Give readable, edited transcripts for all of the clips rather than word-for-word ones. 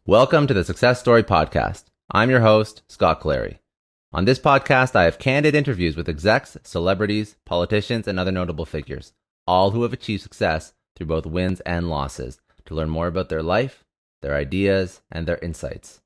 Welcome to the Success Story Podcast. I'm your host, Scott Clary. On this podcast, I have candid interviews with execs, celebrities, politicians, and other notable figures, all who have achieved success through both wins and losses, to learn more about their life, their ideas, and their insights.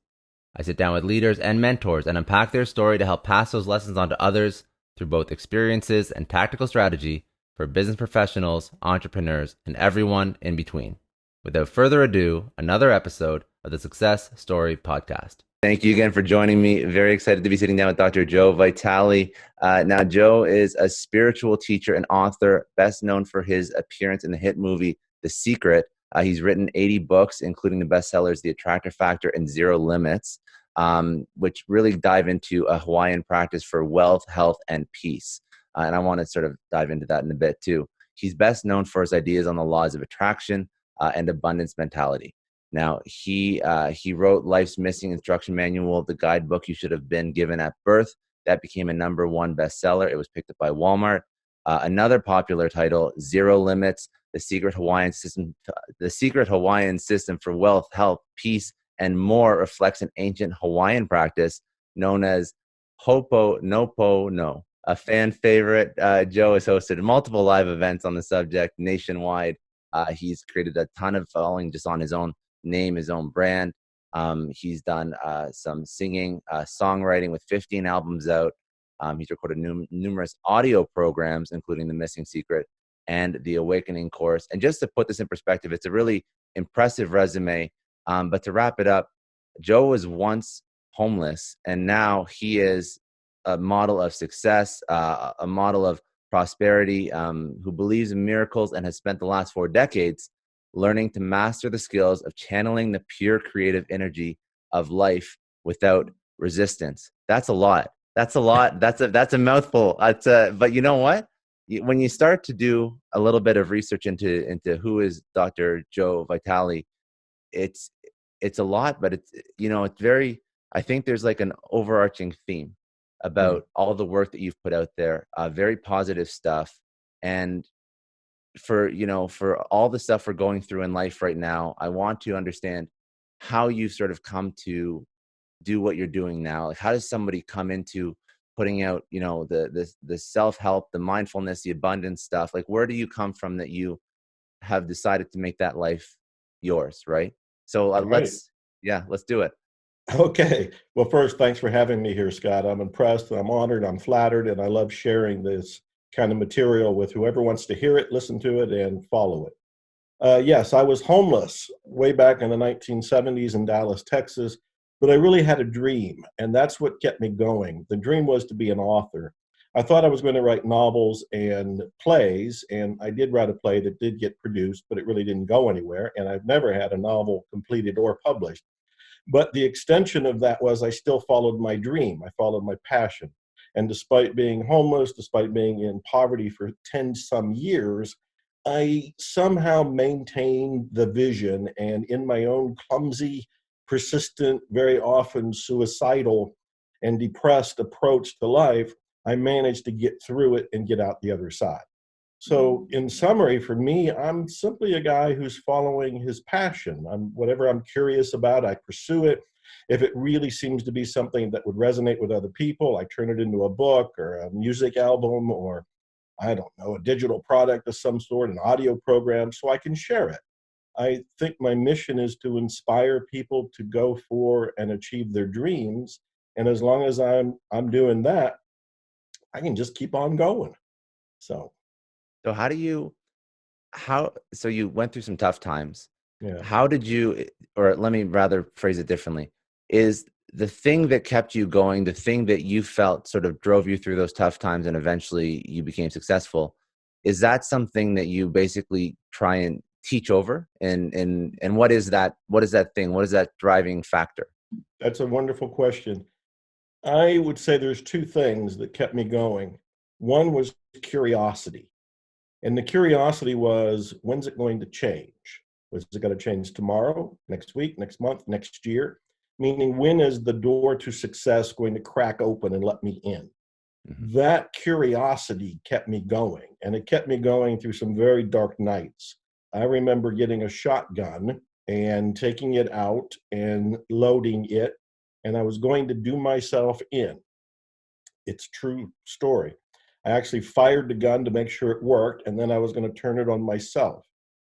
I sit down with leaders and mentors and unpack their story to help pass those lessons on to others through both experiences and tactical strategy for business professionals, entrepreneurs, and everyone in between. Without further ado, another episode of the Success Story Podcast. Thank you again for joining me. Very excited to be sitting down with Dr. Joe Vitale. Now, Joe is a spiritual teacher and author, best known for his appearance in the hit movie The Secret. He's written 80 books, including the bestsellers The Attractor Factor and Zero Limits, which really dive into a Hawaiian practice for wealth, health, and peace. And I want to sort of dive into that in a bit too. He's best known for his ideas on the laws of attraction and abundance mentality. Now, he wrote Life's Missing Instruction Manual, the guidebook you should have been given at birth. That became a #1 bestseller. It was picked up by Walmart. Another popular title, Zero Limits, the Secret Hawaiian System, for wealth, health, peace, and more, reflects an ancient Hawaiian practice known as Ho'oponopono. A fan favorite. Joe has hosted multiple live events on the subject nationwide. He's created a ton of following just on his own name, his own brand. He's done some singing, songwriting with 15 albums out. He's recorded numerous audio programs, including The Missing Secret and The Awakening course. And just to put this in perspective, it's a really impressive resume. But to wrap it up, Joe was once homeless, and now he is a model of success, a model of prosperity, who believes in miracles and has spent the last 4 decades learning to master the skills of channeling the pure creative energy of life without resistance. That's a lot. That's a lot. That's a mouthful. But you know what? When you start to do a little bit of research into who is Dr. Joe Vitale, it's a lot, but it's very, I think there's like an overarching theme about all the work that you've put out there, very positive stuff. And for all the stuff we're going through in life right now, I want to understand how you sort of come to do what you're doing now. Like, how does somebody come into putting out, the self-help, the mindfulness, the abundance stuff? Like, where do you come from that you have decided to make that life yours, right? So Right. let's do it. Okay. Well, first, thanks for having me here, Scott. I'm impressed, I'm honored, I'm flattered, and I love sharing this kind of material with whoever wants to hear it, listen to it, and follow it. Yes, I was homeless way back in the 1970s in Dallas, Texas, but I really had a dream, and that's what kept me going. The dream was to be an author. I thought I was going to write novels and plays, and I did write a play that did get produced, but it really didn't go anywhere, and I've never had a novel completed or published. But the extension of that was I still followed my dream. I followed my passion. And despite being homeless, despite being in poverty for 10 some years, I somehow maintained the vision, and in my own clumsy, persistent, very often suicidal and depressed approach to life, I managed to get through it and get out the other side. So, in summary, for me, I'm simply a guy who's following his passion. Whatever I'm curious about, I pursue it. If it really seems to be something that would resonate with other people, I turn it into a book or a music album, or I don't know, a digital product of some sort, an audio program, so I can share it. I think my mission is to inspire people to go for and achieve their dreams. And as long as I'm doing that, I can just keep on going. So, So so you went through some tough times. yeah. How did you, or let me rather phrase it differently, is the thing that kept you going, the thing that you felt sort of drove you through those tough times and eventually you became successful, is that something that you basically try and teach over? And what is that thing? What is that driving factor? That's a wonderful question. I would say there's 2 things that kept me going. One was curiosity. And the curiosity was, when's it going to change? Was it going to change tomorrow, next week, next month, next year? Meaning, when is the door to success going to crack open and let me in? Mhm. That curiosity kept me going, and it kept me going through some very dark nights. I remember getting a shotgun and taking it out and loading it. And I was going to do myself in. It's true story. I actually fired the gun to make sure it worked, and then I was going to turn it on myself.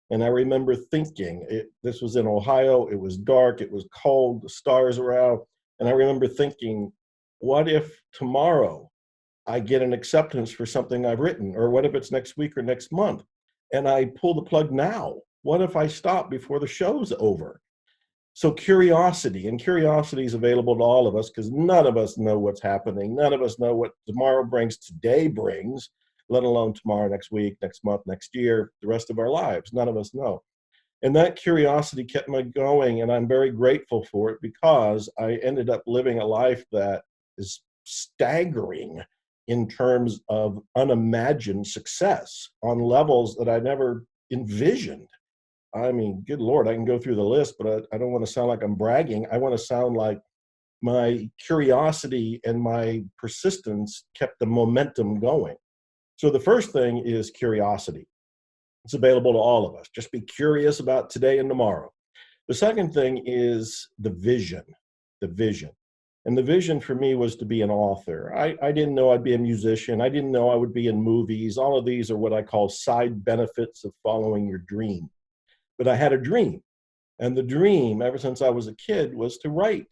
And I remember thinking, this was in Ohio, it was dark, it was cold, the stars were out. And I remember thinking, what if tomorrow I get an acceptance for something I've written? Or what if it's next week or next month? And I pull the plug now. What if I stop before the show's over? So curiosity, and curiosity is available to all of us because none of us know what's happening. None of us know what tomorrow brings, today brings, let alone tomorrow, next week, next month, next year, the rest of our lives. None of us know. And that curiosity kept me going, and I'm very grateful for it because I ended up living a life that is staggering in terms of unimagined success on levels that I never envisioned. I mean, good Lord, I can go through the list, but I don't want to sound like I'm bragging. I want to sound like my curiosity and my persistence kept the momentum going. So the first thing is curiosity. It's available to all of us. Just be curious about today and tomorrow. The second thing is the vision, the vision. And the vision for me was to be an author. I didn't know I'd be a musician. I didn't know I would be in movies. All of these are what I call side benefits of following your dream. But I had a dream. And the dream, ever since I was a kid, was to write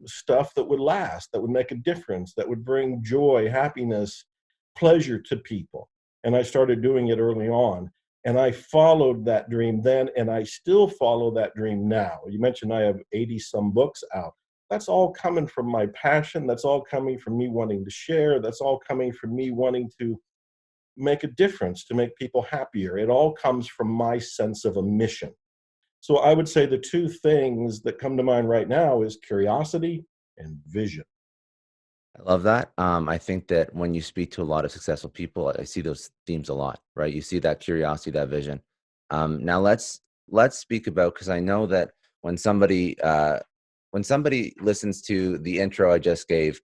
stuff that would last, that would make a difference, that would bring joy, happiness, pleasure to people. And I started doing it early on. And I followed that dream then, and I still follow that dream now. You mentioned I have 80 some books out. That's all coming from my passion. That's all coming from me wanting to share. That's all coming from me wanting to make a difference, to make people happier. It all comes from my sense of a mission. So I would say the two things that come to mind right now is curiosity and vision. I love that. I think that when you speak to a lot of successful people, I see those themes a lot, right? You see that curiosity, that vision. Now let's speak about, because I know that when somebody listens to the intro I just gave,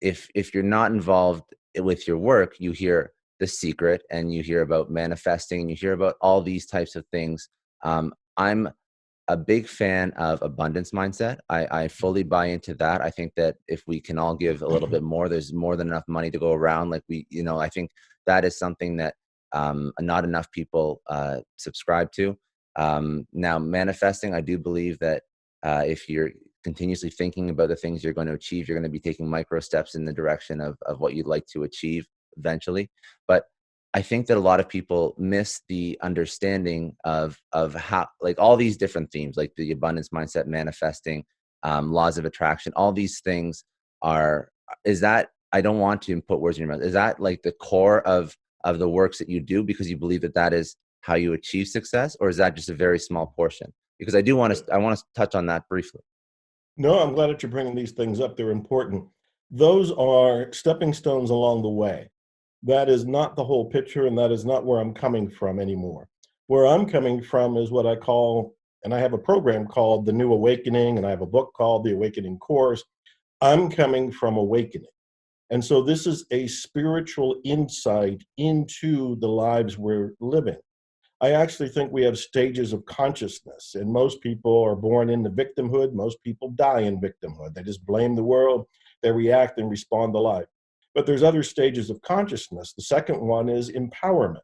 if you're not involved with your work, you hear The Secret and you hear about manifesting and you hear about all these types of things. I'm a big fan of abundance mindset. I fully buy into that. I think that if we can all give a little bit more, there's more than enough money to go around. Like I think that is something that not enough people subscribe to. Now, manifesting, I do believe that if you're continuously thinking about the things you're going to achieve, you're going to be taking micro steps in the direction of what you'd like to achieve eventually. But I think that a lot of people miss the understanding of how, like, all these different themes, like the abundance mindset, manifesting, laws of attraction, all these things is that, I don't want to put words in your mouth, is that like the core of the works that you do because you believe that that is how you achieve success, or is that just a very small portion? Because I want to touch on that briefly. No, I'm glad that you're bringing these things up. They're important. Those are stepping stones along the way. That is not the whole picture, and that is not where I'm coming from anymore. Where I'm coming from is what I call, and I have a program called The New Awakening, and I have a book called The Awakening Course. I'm coming from awakening. And so this is a spiritual insight into the lives we're living. I actually think we have stages of consciousness, and most people are born into victimhood. Most people die in victimhood. They just blame the world. They react and respond to life. But there's other stages of consciousness. The second one is empowerment.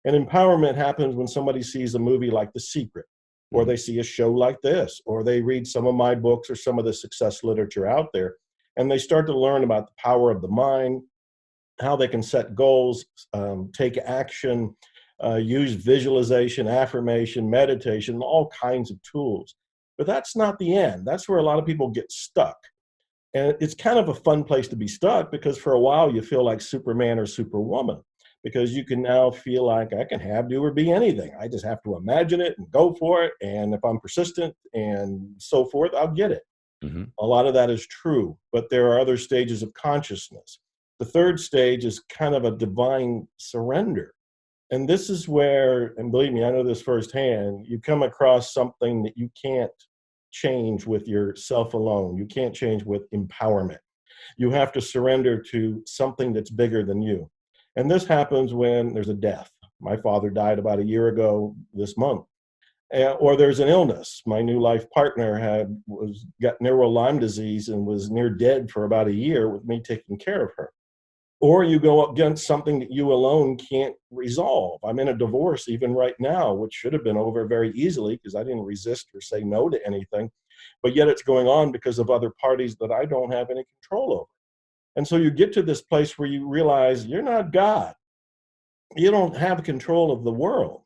And empowerment happens when somebody sees a movie like The Secret, or they see a show like this, or they read some of my books or some of the success literature out there, and they start to learn about the power of the mind, how they can set goals, take action, use visualization, affirmation, meditation, all kinds of tools. But that's not the end. That's where a lot of people get stuck. And it's kind of a fun place to be stuck because for a while you feel like Superman or Superwoman, because you can now feel like I can have, do, or be anything. I just have to imagine it and go for it. And if I'm persistent and so forth, I'll get it. Mm-hmm. A lot of that is true, but there are other stages of consciousness. The third stage is kind of a divine surrender. And this is where, and believe me, I know this firsthand, you come across something that you can't change with yourself alone. You can't change with empowerment. You have to surrender to something that's bigger than you. And this happens when there's a death. My father died about a year ago this month. Or there's an illness. My new life partner got neuro Lyme disease and was near dead for about a year with me taking care of her. Or you go up against something that you alone can't resolve. I'm in a divorce even right now, which should have been over very easily because I didn't resist or say no to anything. But yet it's going on because of other parties that I don't have any control over. And so you get to this place where you realize you're not God. You don't have control of the world.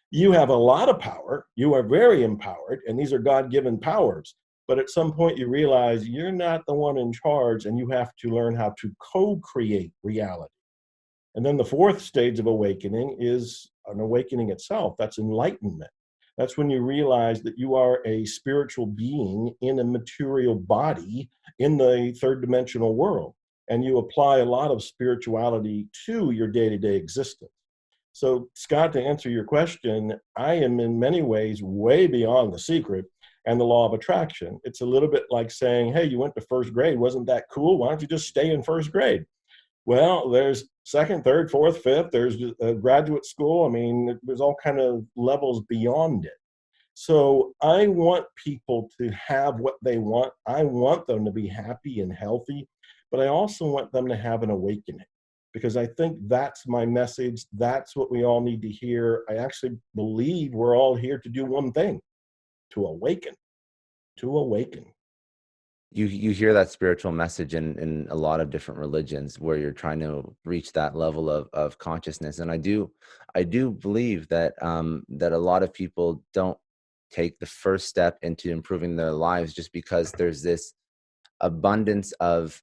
You have a lot of power. You are very empowered, and these are God-given powers. But at some point you realize you're not the one in charge, and you have to learn how to co-create reality. And then the fourth stage of awakening is an awakening itself. That's enlightenment. That's when you realize that you are a spiritual being in a material body in the third dimensional world. And you apply a lot of spirituality to your day-to-day existence. So, Scott, to answer your question, I am in many ways way beyond The Secret and the law of attraction. It's a little bit like saying, hey, you went to first grade. Wasn't that cool? Why don't you just stay in first grade? Well, there's second, third, fourth, fifth. There's a graduate school. I mean, there's all kind of levels beyond it. So I want people to have what they want. I want them to be happy and healthy, but I also want them to have an awakening, because I think that's my message. That's what we all need to hear. I actually believe we're all here to do one thing: to awaken, to awaken. You hear that spiritual message in a lot of different religions where you're trying to reach that level of consciousness. And I do believe that that a lot of people don't take the first step into improving their lives just because there's this abundance of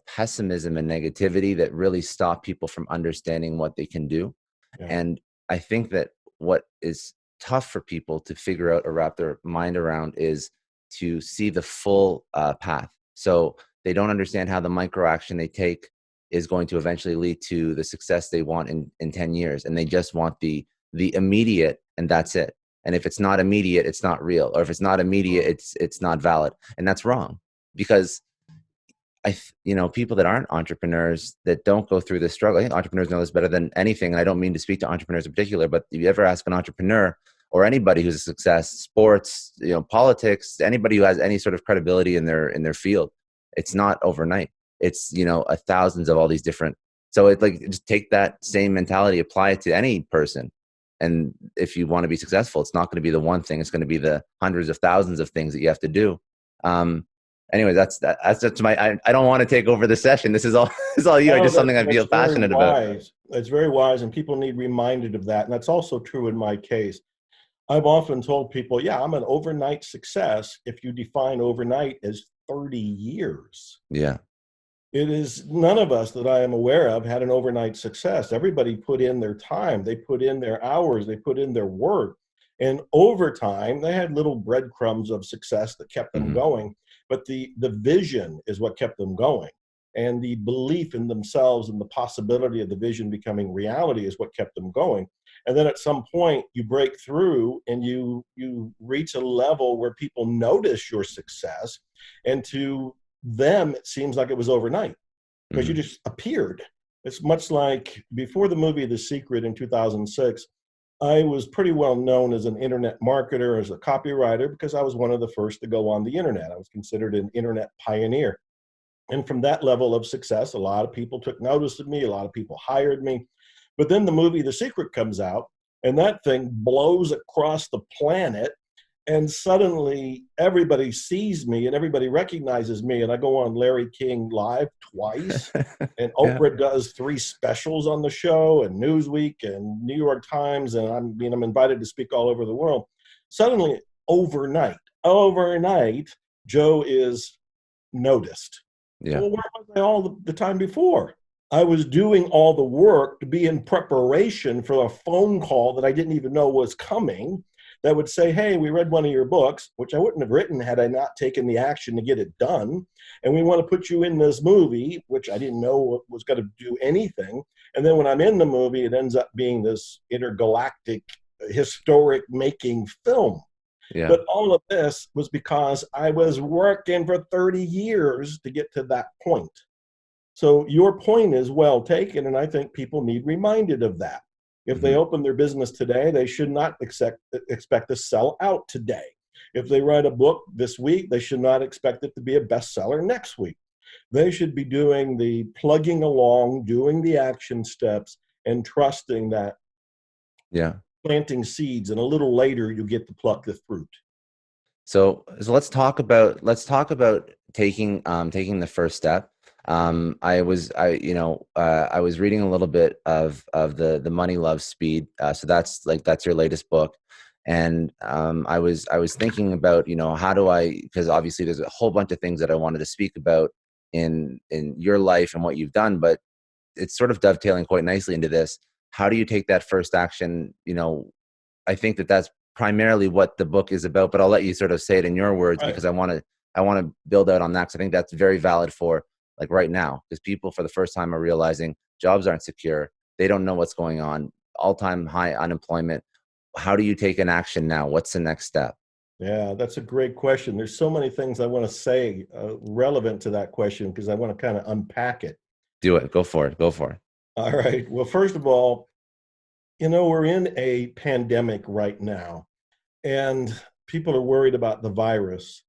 pessimism and negativity that really stop people from understanding what they can do. Yeah. And I think that what is tough for people to figure out or wrap their mind around is to see the full path. So they don't understand how the micro action they take is going to eventually lead to the success they want in 10 years. And they just want the immediate, and that's it. And if it's not immediate, it's not real. Or if it's not immediate, it's not valid. And that's wrong. Because people that aren't entrepreneurs, that don't go through this struggle, I think entrepreneurs know this better than anything. And I don't mean to speak to entrepreneurs in particular, but if you ever ask an entrepreneur or anybody who's a success, sports, politics, anybody who has any sort of credibility in their field, it's not overnight. It's, thousands of all these different. So it's like, just take that same mentality, apply it to any person. And if you want to be successful, it's not going to be the one thing. It's going to be the hundreds of thousands of things that you have to do. Anyway, that's my. I don't want to take over the session. This is all you. No, Just something I feel passionate about. It's very wise, and people need reminded of that. And that's also true in my case. I've often told people, yeah, I'm an overnight success if you define overnight as 30 years. Yeah. It is none of us that I am aware of had an overnight success. Everybody put in their time. They put in their hours. They put in their work. And over time, they had little breadcrumbs of success that kept them going. But the vision is what kept them going. And the belief in themselves and the possibility of the vision becoming reality is what kept them going. And then at some point you break through and you reach a level where people notice your success. And to them, it seems like it was overnight because you just appeared. It's much like before the movie The Secret in 2006, I was pretty well known as an internet marketer, as a copywriter, because I was one of the first to go on the internet. I was considered an internet pioneer. And from that level of success, a lot of people took notice of me. A lot of people hired me. But then the movie The Secret comes out, and that thing blows across the planet. And suddenly everybody sees me and everybody recognizes me. And I go on Larry King Live twice. And Oprah does 3 specials on the show, and Newsweek and New York Times. And I'm invited to speak all over the world. Suddenly, overnight, Joe is noticed. Yeah. Well, where was I all the time before? I was doing all the work to be in preparation for a phone call that I didn't even know was coming, that would say, hey, we read one of your books, which I wouldn't have written had I not taken the action to get it done. And we want to put you in this movie, which I didn't know was going to do anything. And then when I'm in the movie, it ends up being this intergalactic, historic making film. Yeah. But all of this was because I was working for 30 years to get to that point. So your point is well taken, and I think people need reminded of that. If they open their business today, they should not expect to sell out today. If they write a book this week, they should not expect it to be a bestseller next week. They should be doing the plugging along, doing the action steps, and trusting that planting seeds, and a little later you get to pluck the fruit. So let's talk about taking the first step. I was reading a little bit of the Money Loves Speed. So that's your latest book. And I was thinking about, how do I, because obviously there's a whole bunch of things that I wanted to speak about in your life and what you've done, but it's sort of dovetailing quite nicely into this. How do you take that first action? I think that's primarily what the book is about, but I'll let you sort of say it in your words, because I want to build out on that, because I think that's very valid for like right now, because people for the first time are realizing jobs aren't secure. They don't know what's going on, all-time high unemployment. How do you take an action now? What's the next step? Yeah, that's a great question. There's so many things I want to say relevant to that question, because I want to kind of unpack it. Do it. Go for it. Go for it. All right. Well, first of all, we're in a pandemic right now, and people are worried about the virus.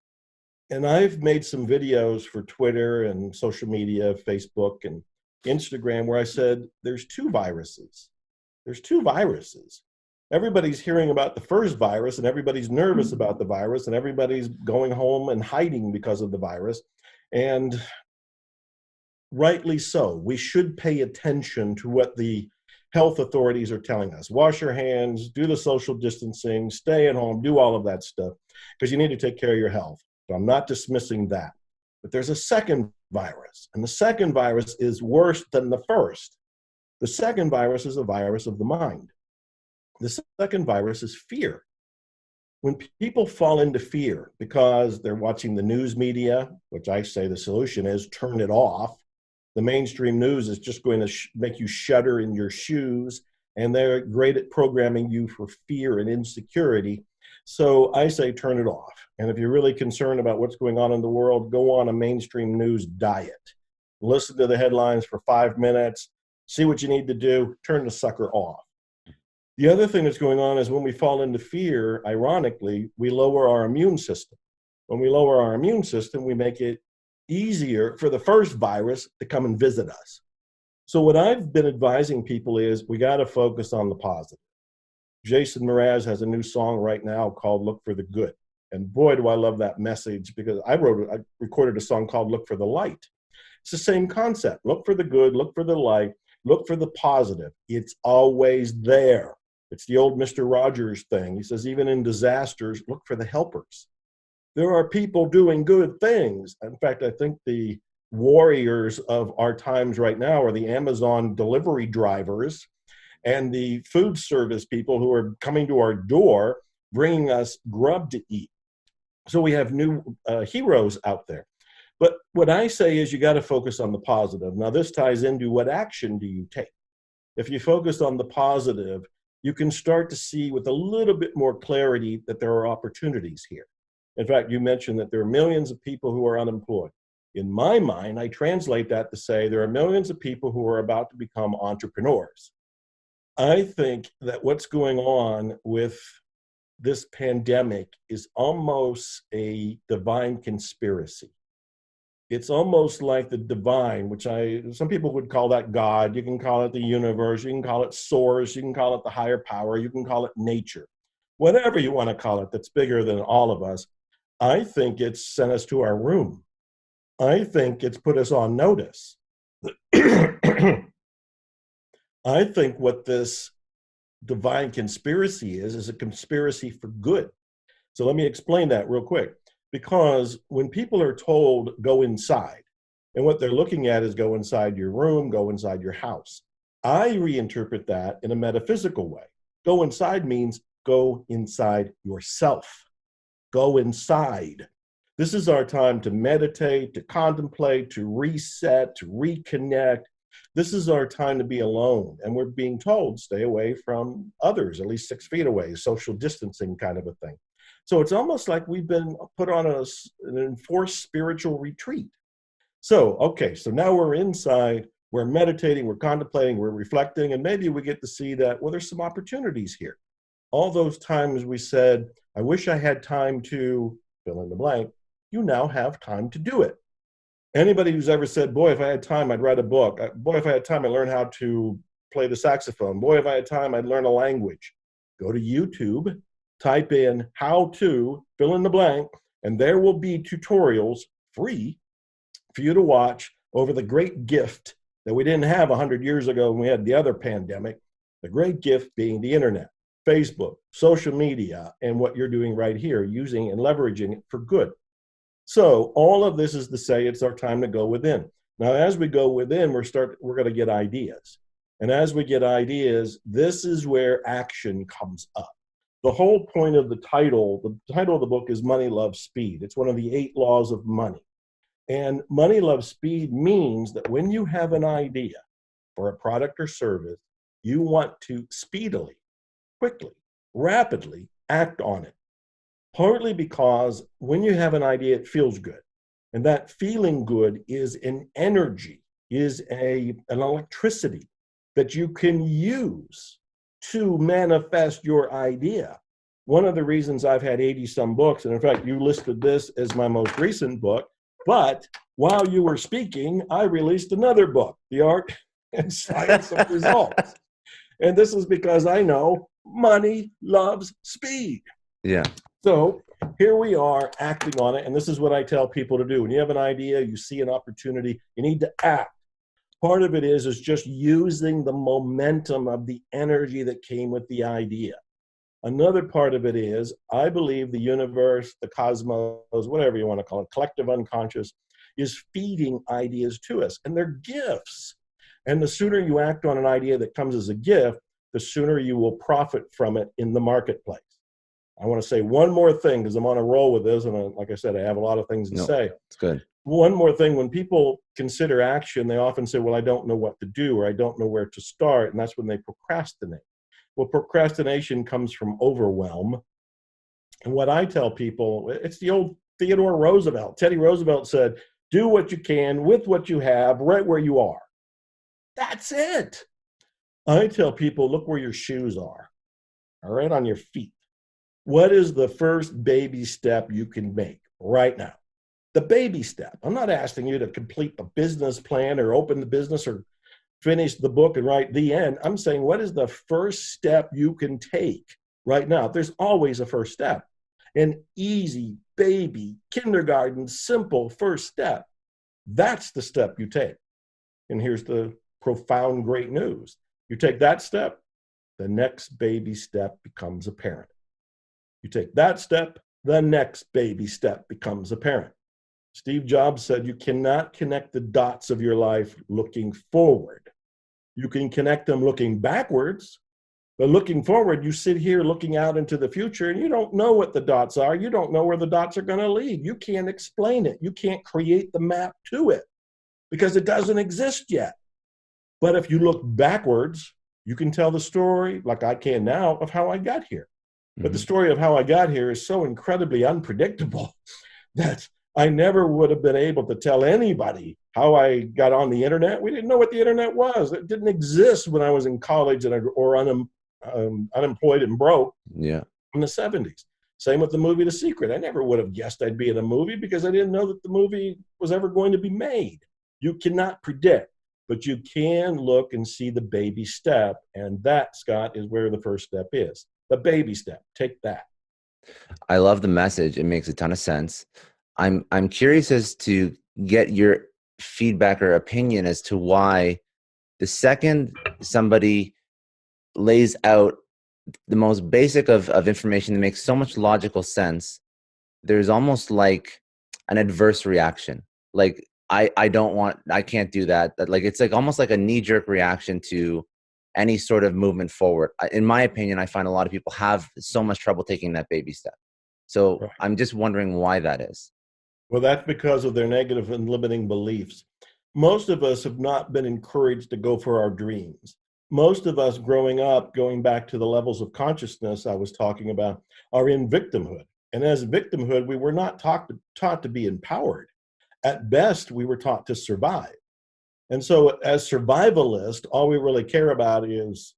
And I've made some videos for Twitter and social media, Facebook and Instagram, where I said, there's two viruses. There's two viruses. Everybody's hearing about the first virus, and everybody's nervous about the virus, and everybody's going home and hiding because of the virus. And rightly so. We should pay attention to what the health authorities are telling us. Wash your hands, do the social distancing, stay at home, do all of that stuff, because you need to take care of your health. So I'm not dismissing that. But there's a second virus, and the second virus is worse than the first. The second virus is a virus of the mind. The second virus is fear. When people fall into fear because they're watching the news media, which I say the solution is turn it off. The mainstream news is just going to make you shudder in your shoes, and they're great at programming you for fear and insecurity. So I say turn it off. And if you're really concerned about what's going on in the world, go on a mainstream news diet. Listen to the headlines for 5 minutes, see what you need to do, turn the sucker off. The other thing that's going on is when we fall into fear, ironically, we lower our immune system. When we lower our immune system, we make it easier for the first virus to come and visit us. So what I've been advising people is we got to focus on the positive. Jason Mraz has a new song right now called Look for the Good. And boy, do I love that message, because I recorded a song called Look for the Light. It's the same concept. Look for the good, look for the light, look for the positive. It's always there. It's the old Mr. Rogers thing. He says, even in disasters, look for the helpers. There are people doing good things. In fact, I think the warriors of our times right now are the Amazon delivery drivers and the food service people who are coming to our door, bringing us grub to eat. So we have new heroes out there. But what I say is you got to focus on the positive. Now, this ties into what action do you take? If you focus on the positive, you can start to see with a little bit more clarity that there are opportunities here. In fact, you mentioned that there are millions of people who are unemployed. In my mind, I translate that to say there are millions of people who are about to become entrepreneurs. I think that what's going on with this pandemic is almost a divine conspiracy. It's almost like the divine, which some people would call that God. You can call it the universe. You can call it source. You can call it the higher power. You can call it nature. Whatever you want to call it that's bigger than all of us. I think it's sent us to our room. I think it's put us on notice. I think what this divine conspiracy is a conspiracy for good. So let me explain that real quick. Because when people are told, go inside, and what they're looking at is go inside your room, go inside your house. I reinterpret that in a metaphysical way. Go inside means go inside yourself. Go inside. This is our time to meditate, to contemplate, to reset, to reconnect. This is our time to be alone. And we're being told, stay away from others, at least 6 feet away, social distancing kind of a thing. So it's almost like we've been put on an enforced spiritual retreat. So, okay, so now we're inside. we're meditating, we're contemplating, we're reflecting, and maybe we get to see that, well, there's some opportunities here. All those times we said, I wish I had time to fill in the blank, you now have time to do it. Anybody who's ever said, boy, if I had time, I'd write a book. Boy, if I had time, I'd learn how to play the saxophone. Boy, if I had time, I'd learn a language. Go to YouTube, type in how to fill in the blank, and there will be tutorials free for you to watch over the great gift that we didn't have 100 years ago when we had the other pandemic, the great gift being the internet, Facebook, social media, and what you're doing right here, using and leveraging it for good. So all of this is to say it's our time to go within. Now, as we go within, we're going to get ideas. And as we get ideas, this is where action comes up. The whole point of the title of the book is Money, Love, Speed. It's one of the 8 laws of money. And Money, Love, Speed means that when you have an idea for a product or service, you want to speedily, quickly, rapidly act on it. Partly because when you have an idea, it feels good. And that feeling good is an energy, is an electricity that you can use to manifest your idea. One of the reasons I've had 80-some books, and in fact, you listed this as my most recent book, but while you were speaking, I released another book, The Art and Science of Results. And this is because I know money loves speed. Yeah. So here we are acting on it, and this is what I tell people to do. When you have an idea, you see an opportunity, you need to act. Part of it is just using the momentum of the energy that came with the idea. Another part of it is, I believe the universe, the cosmos, whatever you want to call it, collective unconscious, is feeding ideas to us, and they're gifts. And the sooner you act on an idea that comes as a gift, the sooner you will profit from it in the marketplace. I want to say one more thing because I'm on a roll with this, and like I said, I have a lot of things to say. It's good. One more thing, when people consider action, they often say, well, I don't know what to do, or I don't know where to start, and that's when they procrastinate. Well, procrastination comes from overwhelm. And what I tell people, it's the old Theodore Roosevelt. Teddy Roosevelt said, do what you can with what you have right where you are. That's it. I tell people, look where your shoes are, all right, on your feet. What is the first baby step you can make right now? The baby step. I'm not asking you to complete the business plan or open the business or finish the book and write the end. I'm saying, what is the first step you can take right now? There's always a first step. An easy, baby, kindergarten, simple first step. That's the step you take. And here's the profound, great news. You take that step, the next baby step becomes apparent. You take that step, the next baby step becomes apparent. Steve Jobs said you cannot connect the dots of your life looking forward. You can connect them looking backwards, but looking forward, you sit here looking out into the future and you don't know what the dots are. You don't know where the dots are going to lead. You can't explain it. You can't create the map to it because it doesn't exist yet. But if you look backwards, you can tell the story, like I can now, of how I got here. But the story of how I got here is so incredibly unpredictable that I never would have been able to tell anybody how I got on the internet. We didn't know what the internet was. It didn't exist when I was in college or unemployed and broke in the 70s. Same with the movie The Secret. I never would have guessed I'd be in a movie because I didn't know that the movie was ever going to be made. You cannot predict, but you can look and see the baby step. And that, Scott, is where the first step is. The baby step. Take that. I love the message. It makes a ton of sense. I'm curious as to get your feedback or opinion as to why the second somebody lays out the most basic of information that makes so much logical sense, there's almost like an adverse reaction. Like, I can't do that. Like, it's like almost like a knee-jerk reaction to any sort of movement forward. In my opinion, I find a lot of people have so much trouble taking that baby step. So right. I'm just wondering why that is. Well, that's because of their negative and limiting beliefs. Most of us have not been encouraged to go for our dreams. Most of us growing up, going back to the levels of consciousness I was talking about, are in victimhood. And as victimhood, we were not taught to be empowered. At best, we were taught to survive. And so as survivalists, all we really care about is,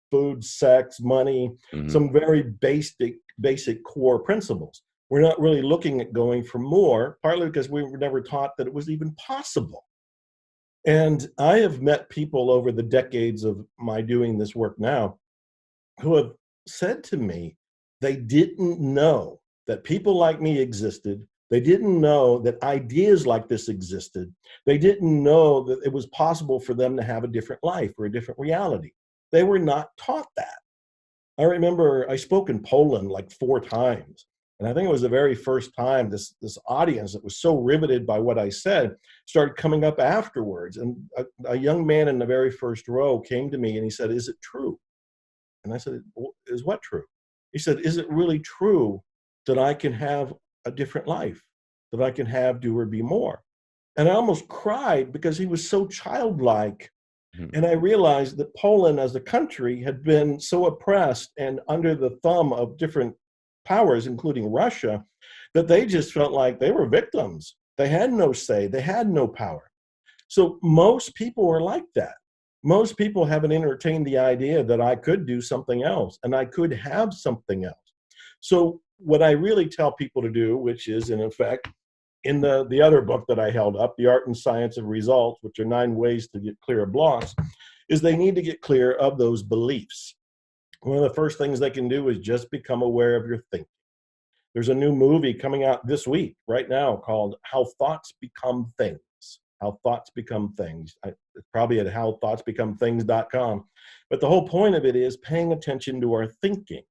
food, sex, money, Hmm. some very basic core principles. We're not really looking at going for more, partly because we were never taught that it was even possible. And I have met people over the decades of my doing this work now who have said to me they didn't know that people like me existed. They didn't know that ideas like this existed. They didn't know that it was possible for them to have a different life or a different reality. They were not taught that. I remember I spoke in Poland like 4 times. And I think it was the very first time this audience that was so riveted by what I said started coming up afterwards. And a young man in the very first row came to me and he said, "Is it true?" And I said, "Is what true?" He said, "Is it really true that I can have a different life, that I can have, do, or be more?" And I almost cried because he was so childlike. Hmm. And I realized that Poland as a country had been so oppressed and under the thumb of different powers, including Russia, that they just felt like they were victims. They had no say, they had no power. So most people are like that. Most people haven't entertained the idea that I could do something else and I could have something else. So what I really tell people to do, which is in effect in the other book that I held up, The Art and Science of Results, which are 9 ways to get clear of blocks, is they need to get clear of those beliefs. One of the first things they can do is just become aware of your thinking. There's a new movie coming out this week, right now, called How Thoughts Become Things. How Thoughts Become Things. It's probably at howthoughtsbecomethings.com. But the whole point of it is paying attention to our thinking.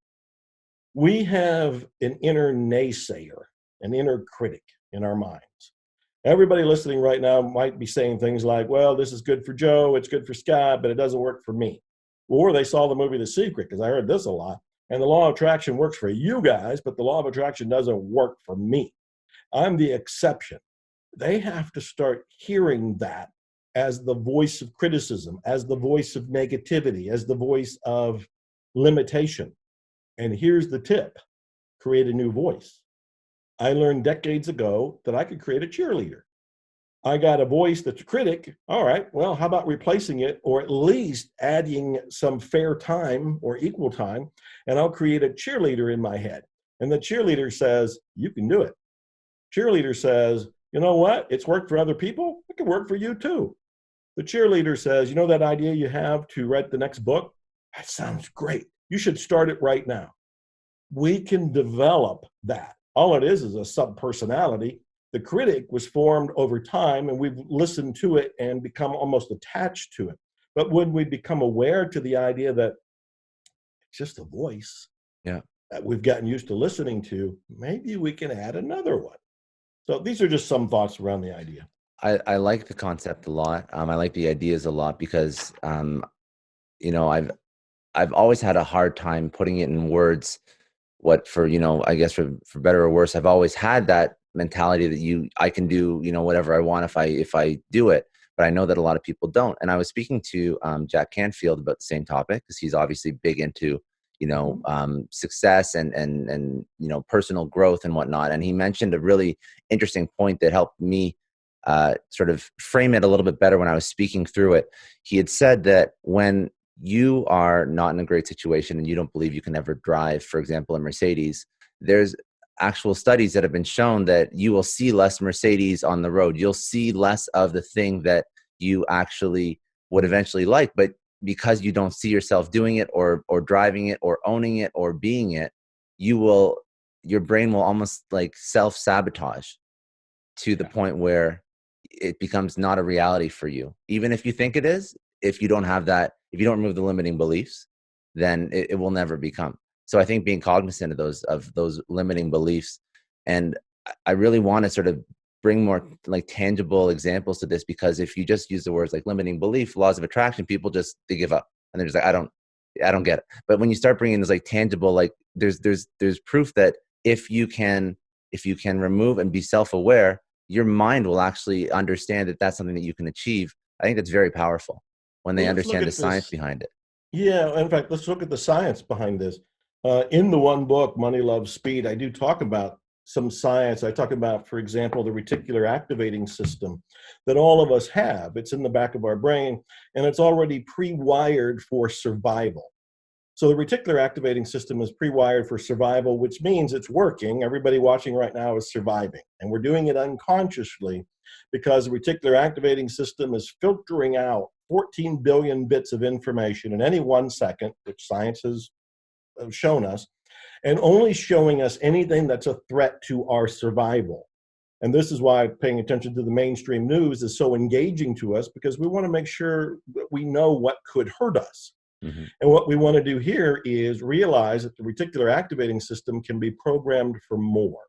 We have an inner naysayer, an inner critic in our minds. Everybody listening right now might be saying things like, "Well, this is good for Joe, it's good for Scott, but it doesn't work for me." Or they saw the movie The Secret, because I heard this a lot. And the law of attraction works for you guys, but the law of attraction doesn't work for me. I'm the exception. They have to start hearing that as the voice of criticism, as the voice of negativity, as the voice of limitation. And here's the tip: create a new voice. I learned decades ago that I could create a cheerleader. I got a voice that's a critic. All right, well, how about replacing it, or at least adding some fair time or equal time, and I'll create a cheerleader in my head. And the cheerleader says, "You can do it." Cheerleader says, "You know what? It's worked for other people. It can work for you too." The cheerleader says, "You know that idea you have to write the next book? That sounds great. You should start it right now." We can develop that. All it is a subpersonality. The critic was formed over time, and we've listened to it and become almost attached to it. But when we become aware to the idea that it's just a voice Yeah. that we've gotten used to listening to, maybe we can add another one. So these are just some thoughts around the idea. I like the concept a lot. I like the ideas a lot because, you know, I've always had a hard time putting it in words. What for, I guess for better or worse, I've always had that mentality that I can do, whatever I want if I do it. But I know that a lot of people don't. And I was speaking to Jack Canfield about the same topic because he's obviously big into, success and personal growth and whatnot. And he mentioned a really interesting point that helped me sort of frame it a little bit better when I was speaking through it. He had said that when you are not in a great situation and you don't believe you can ever drive, for example, a Mercedes, there's actual studies that have been shown that you will see less Mercedes on the road. You'll see less of the thing that you actually would eventually like, but because you don't see yourself doing it or driving it or owning it or being it, your brain will almost like self-sabotage to the point where it becomes not a reality for you. Even if you think it is, if you don't have that, if you don't remove the limiting beliefs, then it will never become. So I think being cognizant of those limiting beliefs, and I really want to sort of bring more like tangible examples to this, because if you just use the words like limiting belief, laws of attraction, people they give up and they're just like, I don't get it. But when you start bringing this like tangible, like there's proof that if you can remove and be self-aware, your mind will actually understand that that's something that you can achieve. I think that's very powerful when they Well, let's look understand the at science this. behind it. Yeah, in fact, let's look at the science behind this. In the one book, Money, Love, Speed, I do talk about some science. I talk about, for example, the reticular activating system that all of us have. It's in the back of our brain, and it's already pre-wired for survival. So the reticular activating system is pre-wired for survival, which means it's working. Everybody watching right now is surviving, and we're doing it unconsciously because the reticular activating system is filtering out 14 billion bits of information in any 1 second, which science has shown us, and only showing us anything that's a threat to our survival. And this is why paying attention to the mainstream news is so engaging to us, because we want to make sure that we know what could hurt us. Mm-hmm. And what we want to do here is realize that the reticular activating system can be programmed for more.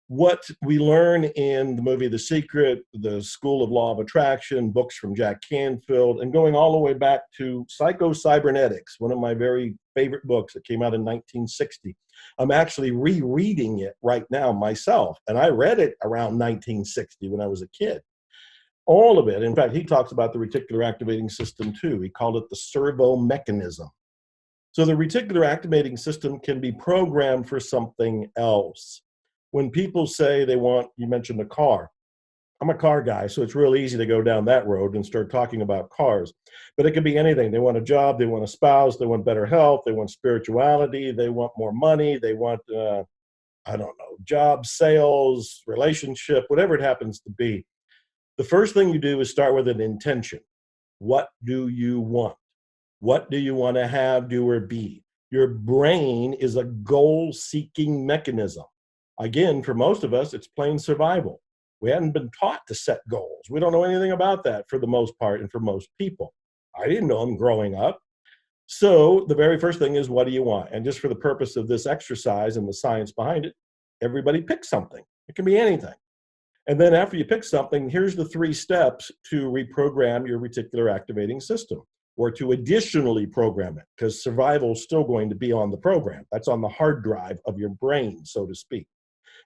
What we learn in the movie The Secret, the School of Law of Attraction, books from Jack Canfield, and going all the way back to Psycho-Cybernetics, one of my very favorite books that came out in 1960. I'm actually rereading it right now myself, and I read it around 1960 when I was a kid. All of it. In fact, he talks about the reticular activating system too. He called it the servo mechanism. So the reticular activating system can be programmed for something else. When people say they want, you mentioned a car. I'm a car guy, so it's real easy to go down that road and start talking about cars. But it could be anything. They want a job, they want a spouse, they want better health, they want spirituality, they want more money, they want, I don't know, job, sales, relationship, whatever it happens to be. The first thing you do is start with an intention. What do you want? What do you want to have, do, or be? Your brain is a goal-seeking mechanism. Again, for most of us, it's plain survival. We hadn't been taught to set goals. We don't know anything about that for the most part and for most people. I didn't know them growing up. So the very first thing is, what do you want? And just for the purpose of this exercise and the science behind it, everybody pick something. It can be anything. And then after you pick something, here's the 3 steps to reprogram your reticular activating system, or to additionally program it, because survival is still going to be on the program. That's on the hard drive of your brain, so to speak.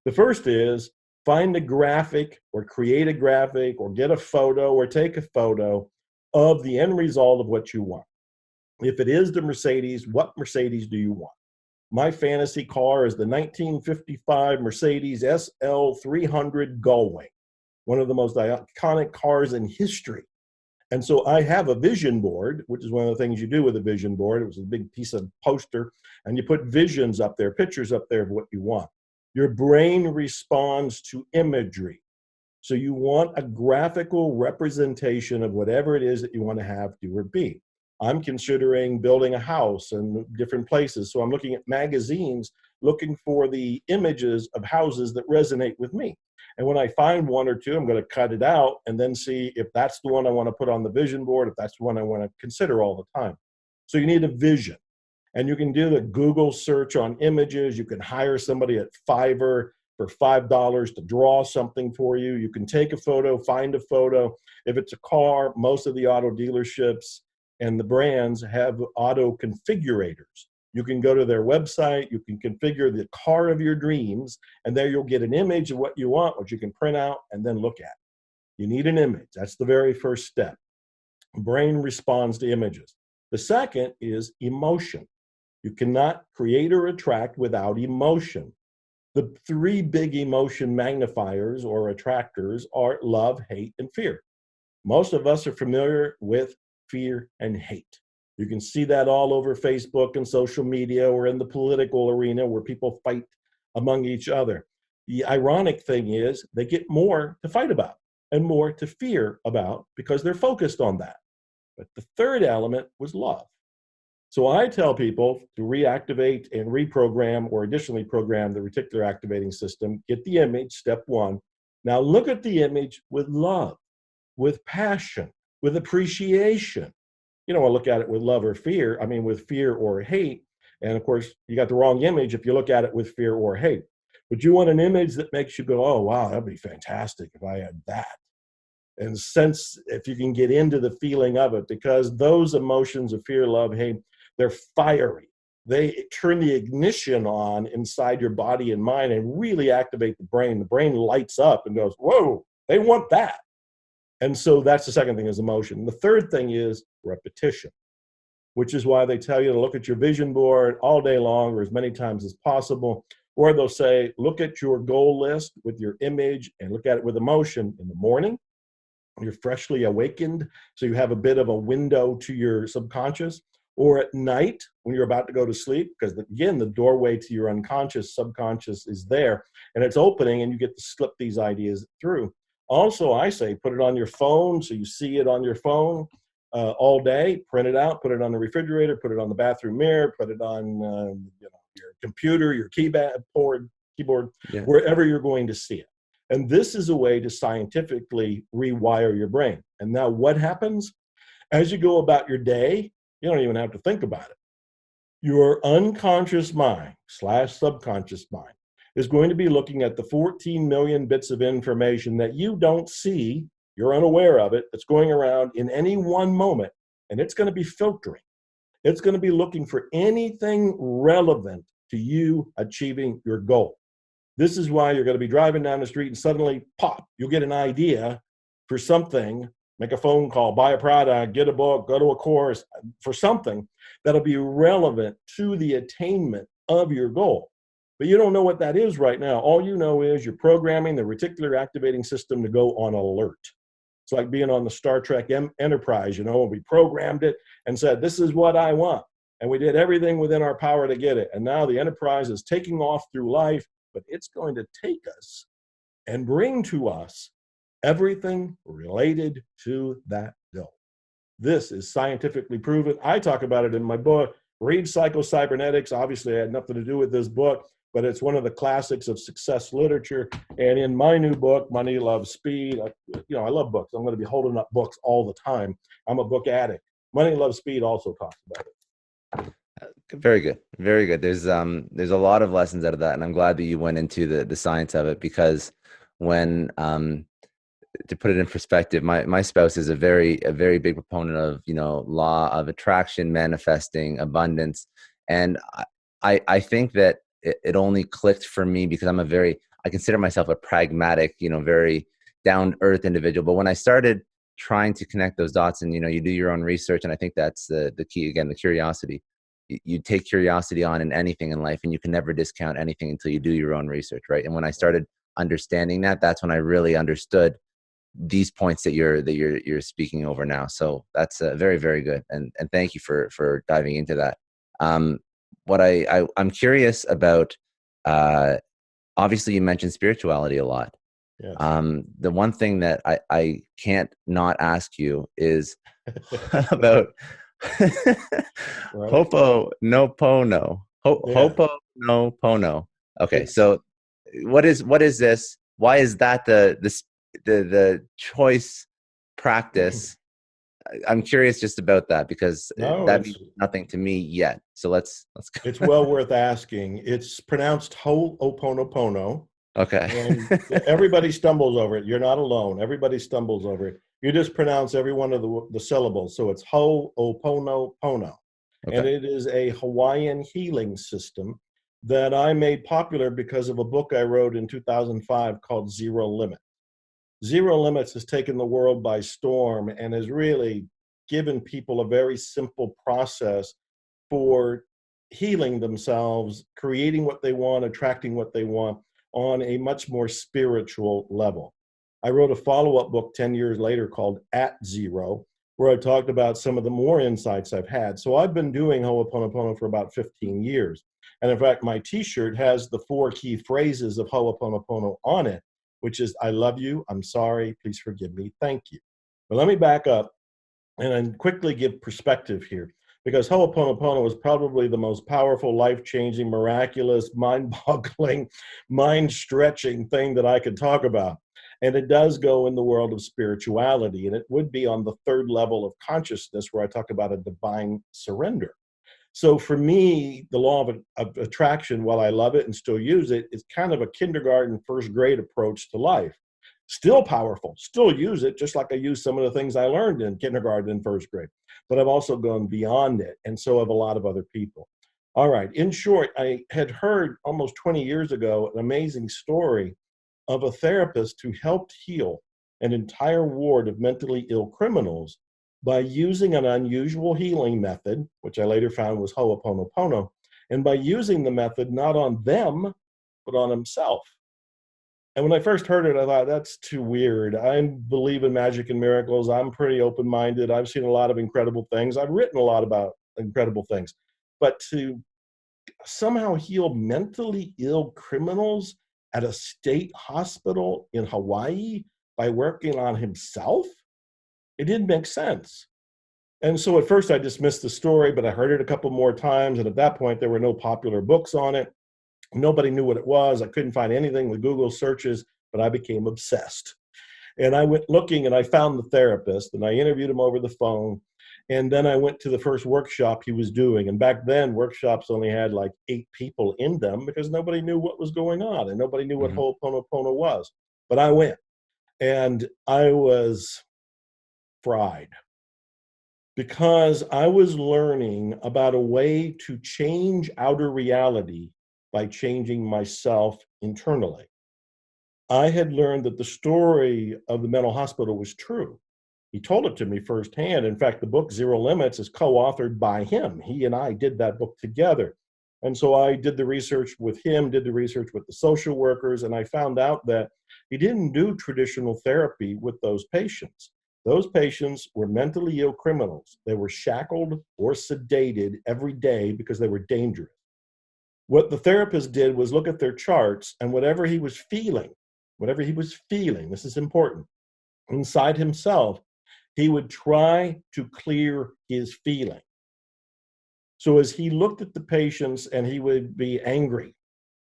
The first is find a graphic or create a graphic or get a photo or take a photo of the end result of what you want. If it is the Mercedes, what Mercedes do you want? My fantasy car is the 1955 Mercedes SL300 Gullwing, one of the most iconic cars in history. And so I have a vision board, which is one of the things you do with a vision board. It was a big piece of poster, and you put visions up there, pictures up there of what you want. Your brain responds to imagery. So you want a graphical representation of whatever it is that you want to have, do, or be. I'm considering building a house in different places. So I'm looking at magazines, looking for the images of houses that resonate with me. And when I find 1 or 2, I'm going to cut it out and then see if that's the one I want to put on the vision board, if that's the one I want to consider all the time. So you need a vision. And you can do the Google search on images. You can hire somebody at Fiverr for $5 to draw something for you. You can take a photo, find a photo. If it's a car, most of the auto dealerships and the brands have auto configurators. You can go to their website, you can configure the car of your dreams, and there you'll get an image of what you want, which you can print out and then look at. You need an image. That's the very first step. Brain responds to images. The second is emotion. You cannot create or attract without emotion. The 3 big emotion magnifiers or attractors are love, hate, and fear. Most of us are familiar with fear and hate. You can see that all over Facebook and social media or in the political arena where people fight among each other. The ironic thing is they get more to fight about and more to fear about because they're focused on that. But the third element was love. So I tell people to reactivate and reprogram or additionally program the reticular activating system, get the image, step 1. Now look at the image with love, with passion, with appreciation. You don't want to look at it with love or fear, with fear or hate. And of course, you got the wrong image if you look at it with fear or hate. But you want an image that makes you go, oh, wow, that'd be fantastic if I had that. And sense if you can get into the feeling of it, because those emotions of fear, love, hate, they're fiery. They turn the ignition on inside your body and mind and really activate the brain. The brain lights up and goes, whoa, they want that. And so that's the second thing is emotion. The third thing is repetition, which is why they tell you to look at your vision board all day long or as many times as possible. Or they'll say, look at your goal list with your image and look at it with emotion in the morning. You're freshly awakened, so you have a bit of a window to your subconscious. Or at night when you're about to go to sleep, because again, the doorway to your unconscious, subconscious is there and it's opening and you get to slip these ideas through. Also, I say put it on your phone so you see it on your phone all day, print it out, put it on the refrigerator, put it on the bathroom mirror, put it on your computer, your keyboard, Yeah. wherever you're going to see it. And this is a way to scientifically rewire your brain. And now what happens? As you go about your day, you don't even have to think about it. Your unconscious mind / subconscious mind is going to be looking at the 14 million bits of information that you don't see, you're unaware of it, that's going around in any one moment, and it's going to be filtering. It's going to be looking for anything relevant to you achieving your goal. This is why you're going to be driving down the street and suddenly, pop, you'll get an idea for something, make a phone call, buy a product, get a book, go to a course, for something that'll be relevant to the attainment of your goal. But you don't know what that is right now. All you know is you're programming the reticular activating system to go on alert. It's like being on the Star Trek Enterprise, we programmed it and said, this is what I want. And we did everything within our power to get it. And now the Enterprise is taking off through life, but it's going to take us and bring to us everything related to that goal. This is scientifically proven. I talk about it in my book, Read Psycho-Cybernetics. Obviously, I had nothing to do with this book, but it's one of the classics of success literature. And in my new book, Money, Love, Speed, I love books. I'm going to be holding up books all the time. I'm a book addict. Money, Love, Speed also talks about it. Very good. Very good. There's a lot of lessons out of that. And I'm glad that you went into the science of it, because when, to put it in perspective, my spouse is a very big proponent of, law of attraction, manifesting, abundance. And I think that it only clicked for me because I consider myself a pragmatic, very down to earth individual. But when I started trying to connect those dots and, you do your own research, and I think that's the key, again, the curiosity. You take curiosity on in anything in life, and you can never discount anything until you do your own research, right? And when I started understanding that, that's when I really understood these points that you're speaking over now. So that's very, very good, and thank you for diving into that. What I'm curious about, obviously you mentioned spirituality a lot. Yes. The one thing that I can't not ask you is about Right. Hopo no pono. Hopo no pono. Okay, Yes. so what is this? Why is that the choice practice? I'm curious just about that, because that means nothing to me yet. So let's go. It's well worth asking. It's pronounced Ho'oponopono. Okay. And everybody stumbles over it. You're not alone. Everybody stumbles over it. You just pronounce every one of the syllables. So it's Ho'oponopono. Okay. And it is a Hawaiian healing system that I made popular because of a book I wrote in 2005 called Zero Limit. Zero Limits has taken the world by storm and has really given people a very simple process for healing themselves, creating what they want, attracting what they want on a much more spiritual level. I wrote a follow-up book 10 years later called At Zero, where I talked about some of the more insights I've had. So I've been doing Ho'oponopono for about 15 years. And in fact, my t-shirt has the 4 key phrases of Ho'oponopono on it, which is, I love you, I'm sorry, please forgive me, thank you. But let me back up and then quickly give perspective here, because Ho'oponopono is probably the most powerful, life-changing, miraculous, mind-boggling, mind-stretching thing that I could talk about. And it does go in the world of spirituality, and it would be on the 3rd level of consciousness, where I talk about a divine surrender. So for me, the law of attraction, while I love it and still use it, is kind of a kindergarten, 1st grade approach to life. Still powerful, still use it, just like I use some of the things I learned in kindergarten and 1st grade. But I've also gone beyond it, and so have a lot of other people. All right, in short, I had heard almost 20 years ago an amazing story of a therapist who helped heal an entire ward of mentally ill criminals by using an unusual healing method, which I later found was Ho'oponopono, and by using the method not on them, but on himself. And when I first heard it, I thought, that's too weird. I believe in magic and miracles. I'm pretty open-minded. I've seen a lot of incredible things. I've written a lot about incredible things. But to somehow heal mentally ill criminals at a state hospital in Hawaii by working on himself, it didn't make sense. And so at first I dismissed the story, but I heard it a couple more times. And at that point, there were no popular books on it. Nobody knew what it was. I couldn't find anything with Google searches, but I became obsessed. And I went looking and I found the therapist and I interviewed him over the phone. And then I went to the first workshop he was doing. And back then, workshops only had like 8 people in them because nobody knew what was going on and nobody knew what Ho'oponopono was. But I went and I was fried because I was learning about a way to change outer reality by changing myself internally. I had learned that the story of the mental hospital was true. He told it to me firsthand. In fact, the book Zero Limits is co-authored by him. He and I did that book together. And so I did the research with him, did the research with the social workers, and I found out that he didn't do traditional therapy with those patients. Those patients were mentally ill criminals. They were shackled or sedated every day because they were dangerous. What the therapist did was look at their charts and whatever he was feeling, this is important, inside himself, he would try to clear his feeling. So as he looked at the patients and he would be angry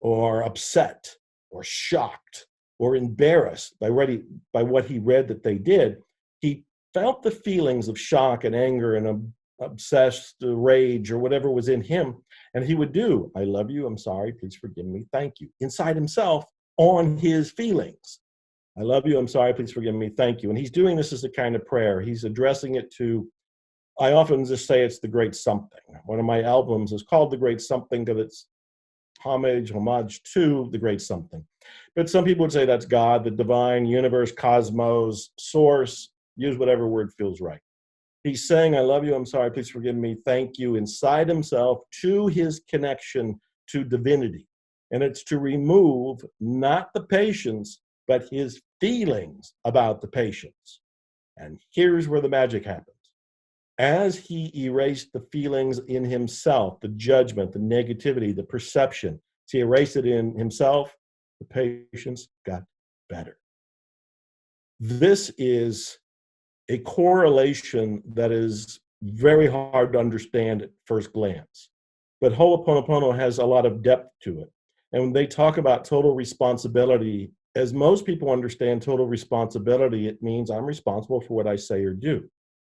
or upset or shocked or embarrassed by what he read that they did, he felt the feelings of shock and anger and obsessed rage or whatever was in him. And he would do, I love you, I'm sorry, please forgive me, thank you, inside himself on his feelings. I love you, I'm sorry, please forgive me, thank you. And he's doing this as a kind of prayer. He's addressing it to, I often just say it's the great something. One of my albums is called The Great Something because it's homage to the great something. But some people would say that's God, the divine, universe, cosmos, source, use whatever word feels right. He's saying, I love you, I'm sorry, please forgive me, thank you, inside himself to his connection to divinity. And it's to remove not the patients, but his feelings about the patients. And here's where the magic happens. As he erased the feelings in himself, the judgment, the negativity, the perception, he erased it in himself, the patients got better. This is a correlation that is very hard to understand at first glance. But Ho'oponopono has a lot of depth to it. And when they talk about total responsibility, as most people understand total responsibility, it means I'm responsible for what I say or do.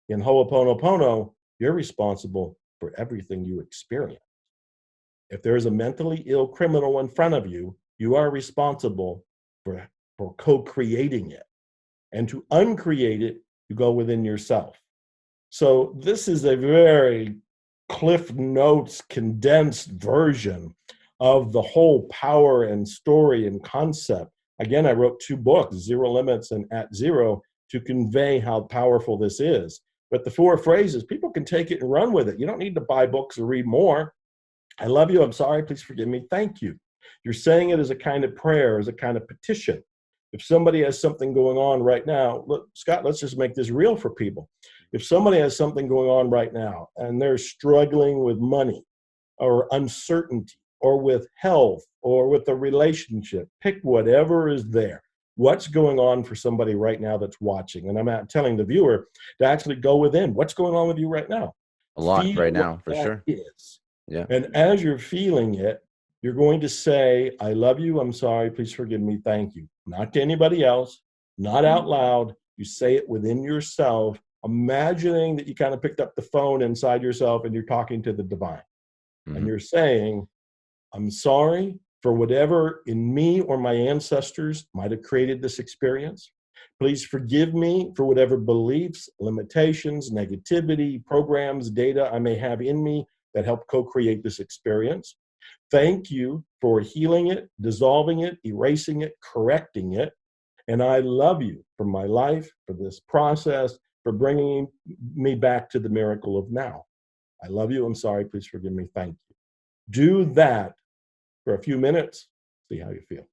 In Ho'oponopono, you're responsible for everything you experience. If there is a mentally ill criminal in front of you, you are responsible for co-creating it. And to uncreate it, you go within yourself. So this is a very Cliffnotes condensed version of the whole power and story and concept. Again, I wrote 2 books, Zero Limits and At Zero, to convey how powerful this is. But the 4 phrases, people can take it and run with it. You don't need to buy books or read more. I love you, I'm sorry, please forgive me, thank you. You're saying it as a kind of prayer, as a kind of petition. If somebody has something going on right now, look, Scott, let's just make this real for people. If somebody has something going on right now and they're struggling with money or uncertainty or with health or with a relationship, pick whatever is there. What's going on for somebody right now that's watching? And I'm telling the viewer to actually go within. What's going on with you right now? A lot Feel right now, for sure. Is. Yeah. And as you're feeling it, you're going to say, I love you, I'm sorry, please forgive me, thank you. Not to anybody else, not out loud. You say it within yourself, imagining that you kind of picked up the phone inside yourself and you're talking to the divine. And you're saying, I'm sorry for whatever in me or my ancestors might have created this experience. Please forgive me for whatever beliefs, limitations, negativity, programs, data I may have in me that help co-create this experience. Thank you for healing it, dissolving it, erasing it, correcting it. And I love you for my life, for this process, for bringing me back to the miracle of now. I love you. I'm sorry. Please forgive me. Thank you. Do that for a few minutes, See how you feel.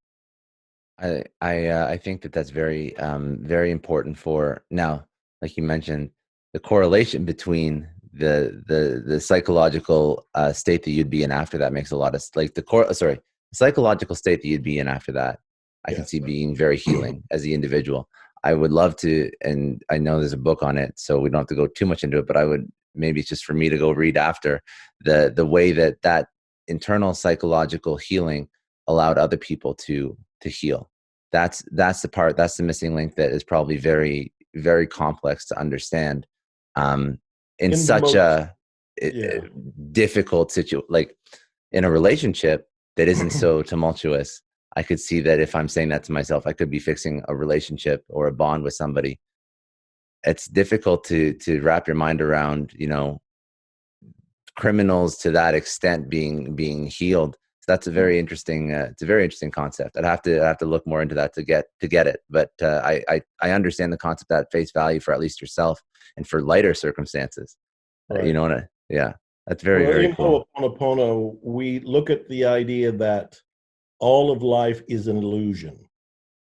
I think that that's very very important for now. Like you mentioned, the correlation between the psychological state that you'd be in after that makes a lot of like the psychological state that you'd be in after that. I can Yes. see being very healing as the individual. I would love to, and I know there's a book on it, so we don't have to go too much into it. But I would, maybe it's just for me to go read after the way that internal psychological healing allowed other people to heal. That's the part, that's the missing link that is probably very very complex to understand in In the such most, a yeah. difficult situation, like in a relationship that isn't so tumultuous. I could see that if I'm saying that to myself, I could be fixing a relationship or a bond with somebody. It's difficult to wrap your mind around, criminals to that extent being healed. So that's a very interesting it's a very interesting concept. I'd have to look more into that to get it. But I understand the concept at face value for at least yourself and for lighter circumstances. Right. Yeah, that's very Well, very in cool. Ho'oponopono, we look at the idea that all of life is an illusion.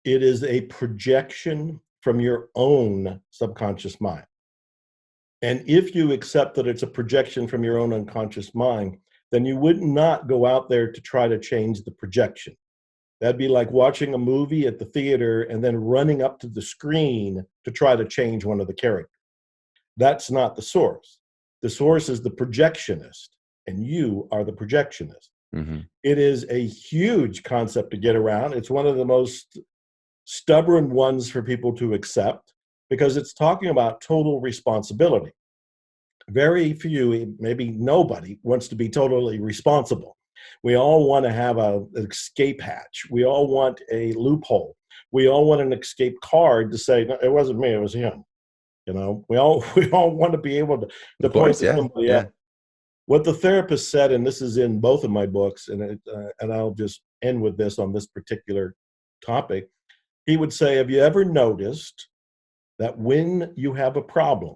It is a projection from your own subconscious mind. And if you accept that it's a projection from your own unconscious mind, then you would not go out there to try to change the projection. That'd be like watching a movie at the theater and then running up to the screen to try to change one of the characters. That's not the source. The source is the projectionist, and you are the projectionist. Mm-hmm. It is a huge concept to get around. It's one of the most stubborn ones for people to accept because it's talking about total responsibility. Very few, maybe nobody, wants to be totally responsible. We all want to have an escape hatch. We all want a loophole. We all want an escape card to say, no, it wasn't me, it was him. We all we all want to be able to Of point course, to yeah, somebody else. yeah. What the therapist said, and this is in both of my books, and I'll just end with this on this particular topic. He would say, have you ever noticed that when you have a problem,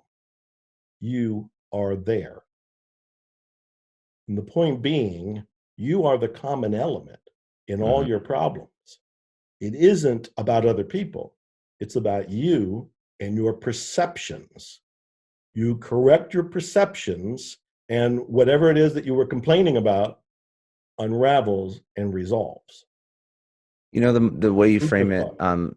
you are there? And the point being, you are the common element in all Mm-hmm. your problems. It isn't about other people. It's about you and your perceptions. You correct your perceptions, and whatever it is that you were complaining about unravels and resolves. The way you Food for frame it, thought.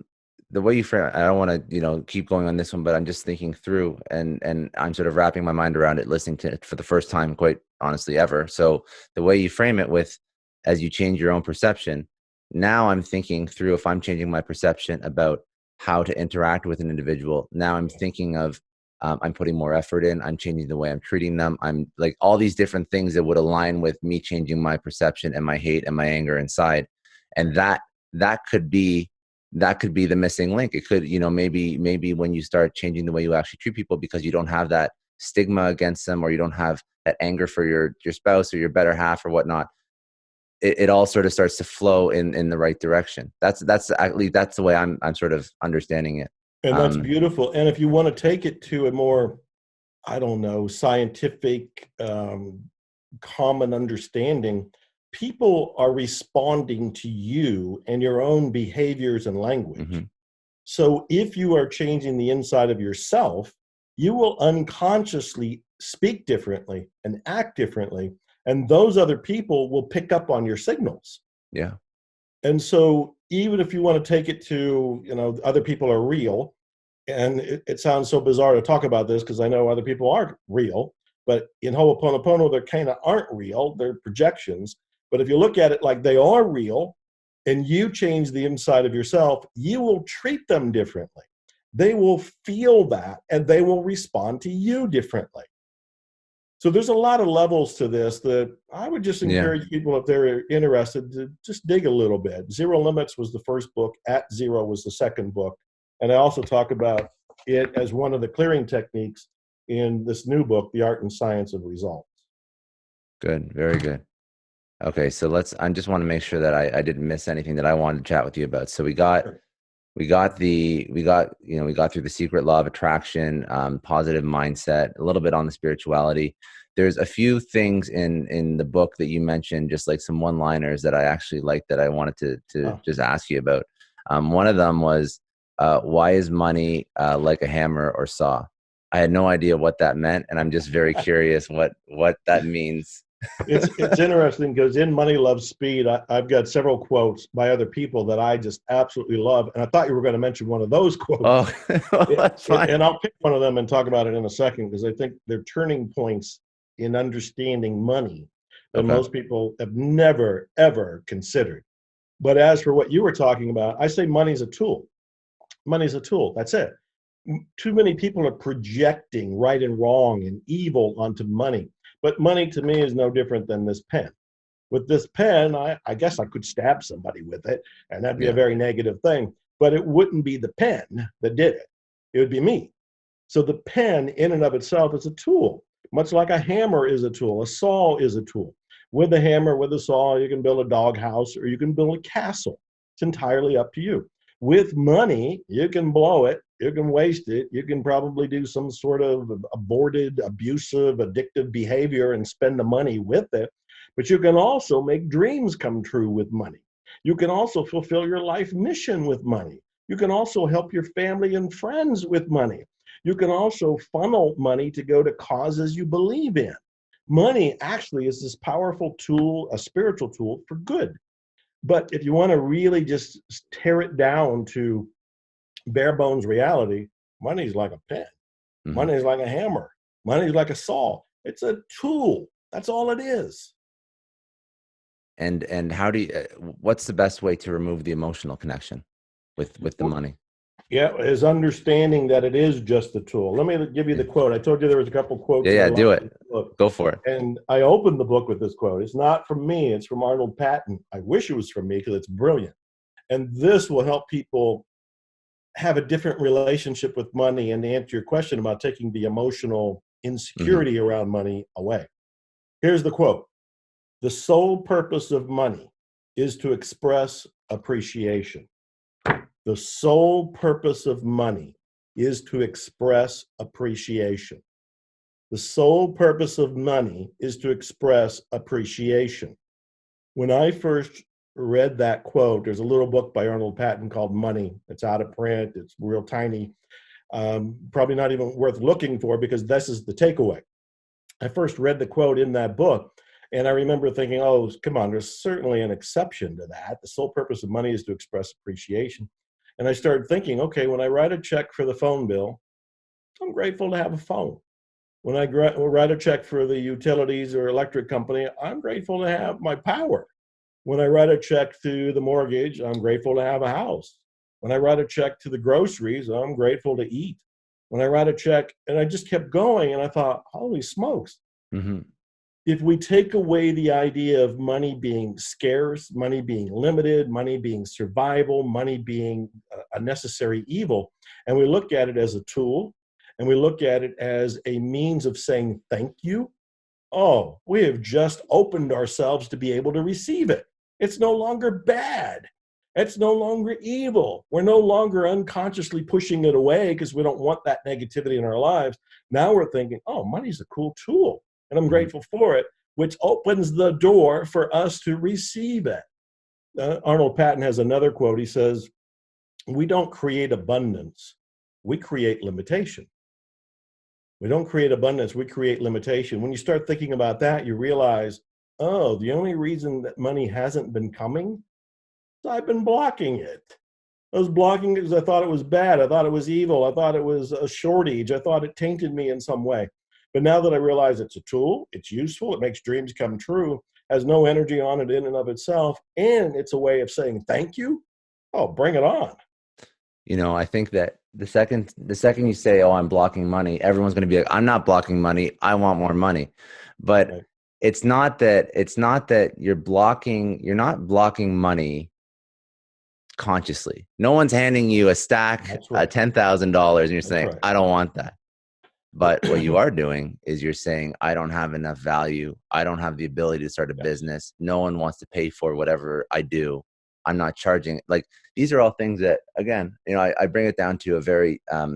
I don't want to, keep going on this one, but I'm just thinking through and I'm sort of wrapping my mind around it, listening to it for the first time, quite honestly, ever. So the way you frame it with, as you change your own perception, now I'm thinking through, if I'm changing my perception about how to interact with an individual, now I'm thinking of, I'm putting more effort in, I'm changing the way I'm treating them. I'm like all these different things that would align with me changing my perception and my hate and my anger inside. And that could be the missing link. It could, maybe when you start changing the way you actually treat people, because you don't have that stigma against them, or you don't have that anger for your spouse or your better half or whatnot, it all sort of starts to flow in the right direction. That's actually, that's the way I'm sort of understanding it. And that's beautiful. And if you want to take it to a more, I don't know, scientific, common understanding, people are responding to you and your own behaviors and language. Mm-hmm. So if you are changing the inside of yourself, you will unconsciously speak differently and act differently. And those other people will pick up on your signals. Yeah. And so even if you want to take it to, other people are real, and it sounds so bizarre to talk about this because I know other people aren't real, but in Ho'oponopono, they kind of aren't real. They're projections. But if you look at it like they are real and you change the inside of yourself, you will treat them differently. They will feel that and they will respond to you differently. So there's a lot of levels to this that I would just encourage people, if they're interested, to just dig a little bit. Zero Limits was the first book. At Zero was the second book. And I also talk about it as one of the clearing techniques in this new book, The Art and Science of Results. Good. Very good. Okay. So I just want to make sure that I didn't miss anything that I wanted to chat with you about. So we got we got through the secret law of attraction, positive mindset, a little bit on the spirituality. There's a few things in the book that you mentioned, just like some one-liners that I actually liked that I wanted to just ask you about. One of them was, why is money like a hammer or saw? I had no idea what that meant, and I'm just very curious what that means. It's interesting because in Money Loves Speed, I've got several quotes by other people that I just absolutely love. And I thought you were going to mention one of those quotes. Oh, that's fine. And I'll pick one of them and talk about it in a second, because I think they're turning points in understanding money that most people have never, ever considered. But as for what you were talking about, I say money's a tool. Money's a tool. That's it. Too many people are projecting right and wrong and evil onto money. But money to me is no different than this pen. With this pen, I guess I could stab somebody with it, and that'd be a very negative thing. But it wouldn't be the pen that did it. It would be me. So the pen in and of itself is a tool, much like a hammer is a tool. A saw is a tool. With a hammer, with a saw, you can build a doghouse or you can build a castle. It's entirely up to you. With money, you can blow it, you can waste it, you can probably do some sort of aborted, abusive, addictive behavior and spend the money with it. But you can also make dreams come true with money. You can also fulfill your life mission with money. You can also help your family and friends with money. You can also funnel money to go to causes you believe in. Money actually is this powerful tool, a spiritual tool for good. But if you want to really just tear it down to bare bones reality, money's like a pen. Mm-hmm. Money's like a hammer. Money's like a saw. It's a tool. That's all it is. And how do you, what's the best way to remove the emotional connection with the money? Yeah, is understanding that it is just a tool. Let me give you the quote. I told you there was a couple quotes. Yeah, do it. Go for it. And I opened the book with this quote. It's not from me. It's from Arnold Patton. I wish it was from me because it's brilliant. And this will help people have a different relationship with money and answer your question about taking the emotional insecurity around money away. Here's the quote. The sole purpose of money is to express appreciation. The sole purpose of money is to express appreciation. The sole purpose of money is to express appreciation. When I first read that quote, there's a little book by Arnold Patton called Money. It's out of print. It's real tiny. Probably not even worth looking for because this is the takeaway. I first read the quote in that book, and I remember thinking, oh, come on, there's certainly an exception to that. The sole purpose of money is to express appreciation. And I started thinking, okay, when I write a check for the phone bill, I'm grateful to have a phone. When I write a check for the utilities or electric company, I'm grateful to have my power. When I write a check to the mortgage, I'm grateful to have a house. When I write a check to the groceries, I'm grateful to eat. When I write a check, and I just kept going, and I thought, holy smokes. Mm-hmm. If we take away the idea of money being scarce, money being limited, money being survival, money being a necessary evil, and we look at it as a tool, and we look at it as a means of saying thank you, oh, we have just opened ourselves to be able to receive it. It's no longer bad. It's no longer evil. We're no longer unconsciously pushing it away because we don't want that negativity in our lives. Now we're thinking, oh, money's a cool tool. And I'm grateful for it, which opens the door for us to receive it. Arnold Patton has another quote. He says, we don't create abundance. We create limitation. We don't create abundance. We create limitation. When you start thinking about that, you realize, oh, the only reason that money hasn't been coming is I've been blocking it. I was blocking it because I thought it was bad. I thought it was evil. I thought it was a shortage. I thought it tainted me in some way. But now that I realize it's a tool, it's useful, it makes dreams come true, has no energy on it in and of itself, and it's a way of saying thank you, oh, bring it on. You know, I think that the second you say, oh, I'm blocking money, everyone's going to be like, I'm not blocking money, I want more money. But right. It's not that you're not blocking money consciously. No one's handing you a stack, right. $10,000, and you're saying, right. I don't want that. But what you are doing is you're saying, I don't have enough value. I don't have the ability to start a business. No one wants to pay for whatever I do. I'm not charging. Like, these are all things that, again, I bring it down to a very uh,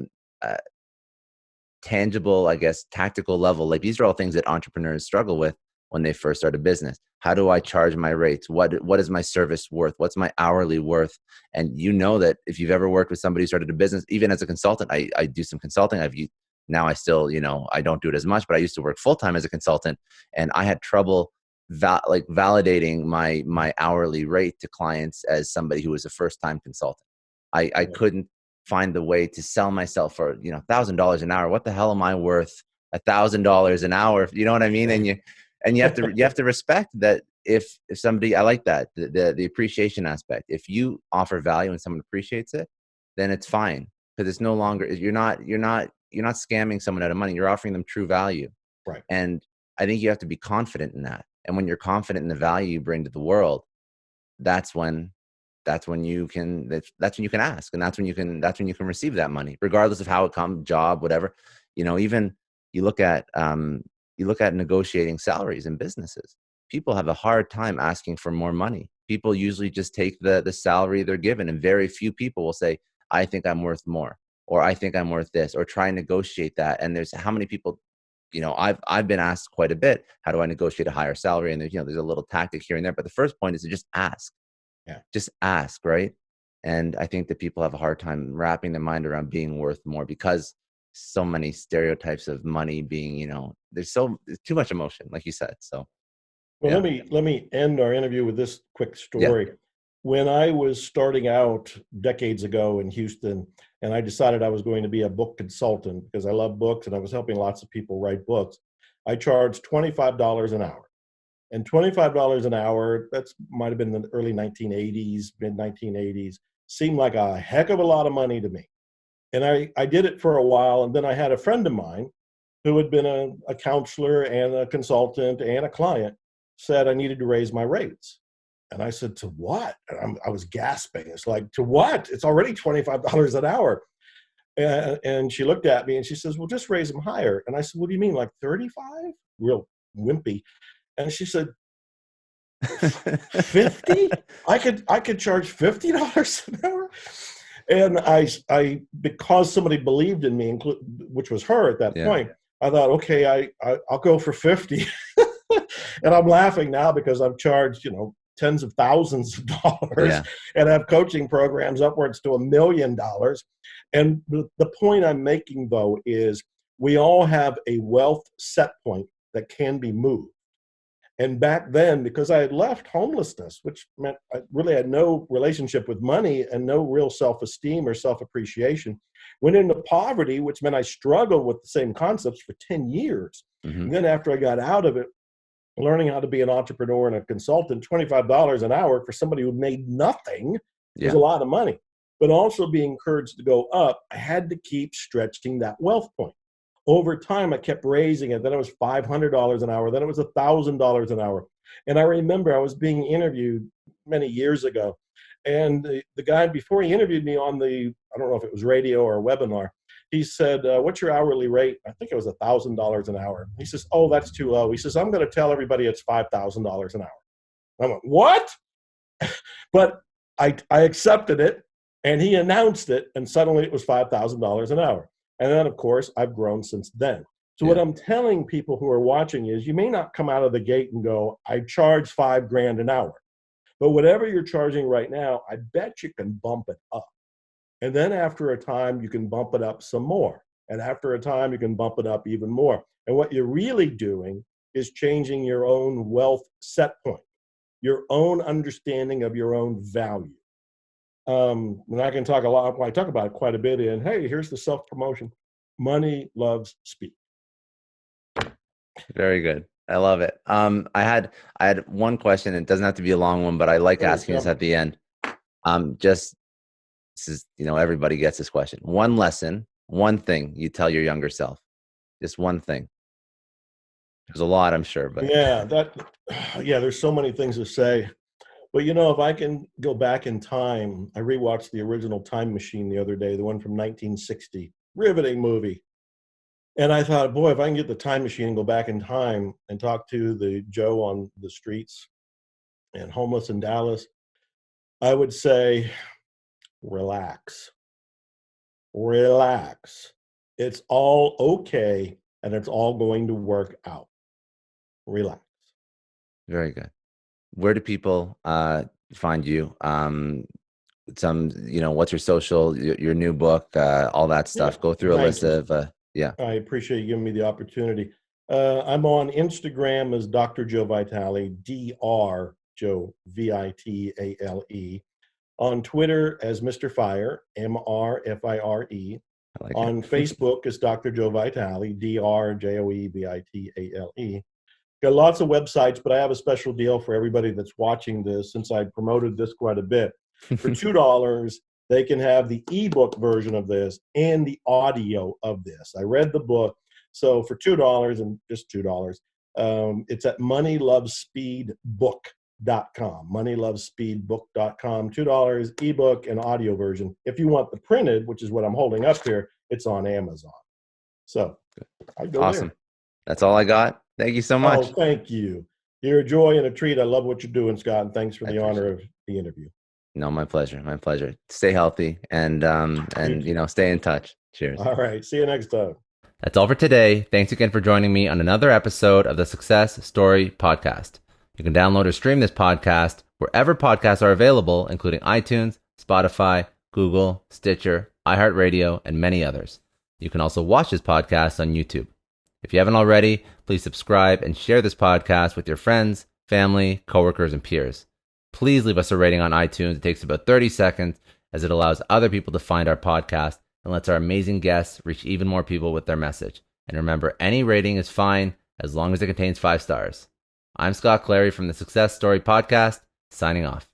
tangible, I guess, tactical level. Like, these are all things that entrepreneurs struggle with when they first start a business. How do I charge my rates? What is my service worth? What's my hourly worth? And that if you've ever worked with somebody who started a business, even as a consultant, I do some consulting. Now I still, I don't do it as much, but I used to work full-time as a consultant, and I had trouble validating my hourly rate to clients as somebody who was a first-time consultant. I couldn't find the way to sell myself for, $1,000 an hour. What the hell am I worth $1,000 an hour? You know what I mean? And you have to respect that if somebody, I like that, the appreciation aspect. If you offer value and someone appreciates it, then it's fine, because it's no longer, you're not scamming someone out of money. You're offering them true value. Right. And I think you have to be confident in that. And when you're confident in the value you bring to the world, that's when you can ask, and that's when you can receive that money, regardless of how it comes, job, whatever. Even you look at negotiating salaries in businesses. People have a hard time asking for more money. People usually just take the salary they're given, and very few people will say, I think I'm worth more, or I think I'm worth this, or try and negotiate that. And there's how many people, I've been asked quite a bit, how do I negotiate a higher salary? And there's a little tactic here and there, but the first point is to just ask. Yeah. Just ask, right? And I think that people have a hard time wrapping their mind around being worth more, because so many stereotypes of money being, there's too much emotion, like you said. So, well, yeah. let me end our interview with this quick story. Yeah. When I was starting out decades ago in Houston, and I decided I was going to be a book consultant because I love books and I was helping lots of people write books, I charged $25 an hour. And $25 an hour, that's might have been the early 1980s, mid 1980s, seemed like a heck of a lot of money to me. And I did it for a while, and then I had a friend of mine who had been a counselor and a consultant and a client said I needed to raise my rates. And I said, to what? And I was gasping. It's like, to what? It's already $25 an hour. And she looked at me and she says, well, just raise them higher. And I said, what do you mean, like 35? Real wimpy. And she said, 50? I could charge $50 an hour. And I because somebody believed in me, which was her at that point, I thought, okay, I'll go for 50. And I'm laughing now because I've charged, tens of thousands of dollars and have coaching programs upwards to $1 million. And the point I'm making, though, is we all have a wealth set point that can be moved. And back then, because I had left homelessness, which meant I really had no relationship with money and no real self-esteem or self-appreciation, went into poverty, which meant I struggled with the same concepts for 10 years. Mm-hmm. And then after I got out of it, learning how to be an entrepreneur and a consultant, $25 an hour for somebody who made nothing was a lot of money. But also being encouraged to go up, I had to keep stretching that wealth point. Over time, I kept raising it. Then it was $500 an hour. Then it was $1,000 an hour. And I remember I was being interviewed many years ago. And the guy, before he interviewed me on I don't know if it was radio or a webinar, he said, what's your hourly rate? I think it was $1,000 an hour. He says, oh, that's too low. He says, I'm going to tell everybody it's $5,000 an hour. I went, what? But I accepted it, and he announced it, and suddenly it was $5,000 an hour. And then, of course, I've grown since then. So what I'm telling people who are watching is you may not come out of the gate and go, I charge $5,000 an hour. But whatever you're charging right now, I bet you can bump it up. And then after a time, you can bump it up some more. And after a time, you can bump it up even more. And what you're really doing is changing your own wealth set point, your own understanding of your own value. And I can talk a lot, I talk about it quite a bit in, hey, here's the self-promotion. Money loves speed. Very good. I love it. I had one question. It doesn't have to be a long one, but I like asking this at the end. This is, everybody gets this question. One lesson, one thing you tell your younger self, just one thing. There's a lot, I'm sure, but there's so many things to say. But if I can go back in time, I rewatched the original Time Machine the other day, the one from 1960, riveting movie. And I thought, boy, if I can get the time machine and go back in time and talk to the Joe on the streets and homeless in Dallas, I would say relax. Relax. It's all okay and it's all going to work out. Relax. Very good. Where do people find you? What's your social, your new book, all that Yeah, stuff. Go through a thank list you. of, yeah. I appreciate you giving me the opportunity. I'm on Instagram as Dr. Joe Vitale, Dr. Joe Vitale. On Twitter as Mr. Fire, Mrfire. I like On it. Facebook as Dr. Joe Vitale, Drjoevitale. Got lots of websites, but I have a special deal for everybody that's watching this since I promoted this quite a bit. For $2, they can have the ebook version of this and the audio of this. I read the book. So for $2 and just $2, it's at moneylovespeedbook.com. Moneylovespeedbook.com. $2 ebook and audio version. If you want the printed, which is what I'm holding up here, it's on Amazon. So I go Awesome. there. That's all I got. Thank you so Oh, much. thank you. You're a joy and a treat. I love what you're doing, Scott, and thanks for the honor of the interview. No, my pleasure. My pleasure. Stay healthy and stay in touch. Cheers. All right. See you next time. That's all for today. Thanks again for joining me on another episode of the Success Story Podcast. You can download or stream this podcast wherever podcasts are available, including iTunes, Spotify, Google, Stitcher, iHeartRadio, and many others. You can also watch this podcast on YouTube. If you haven't already, please subscribe and share this podcast with your friends, family, coworkers, and peers. Please leave us a rating on iTunes. It takes about 30 seconds as it allows other people to find our podcast and lets our amazing guests reach even more people with their message. And remember, any rating is fine as long as it contains 5 stars. I'm Scott Clary from the Success Story Podcast, signing off.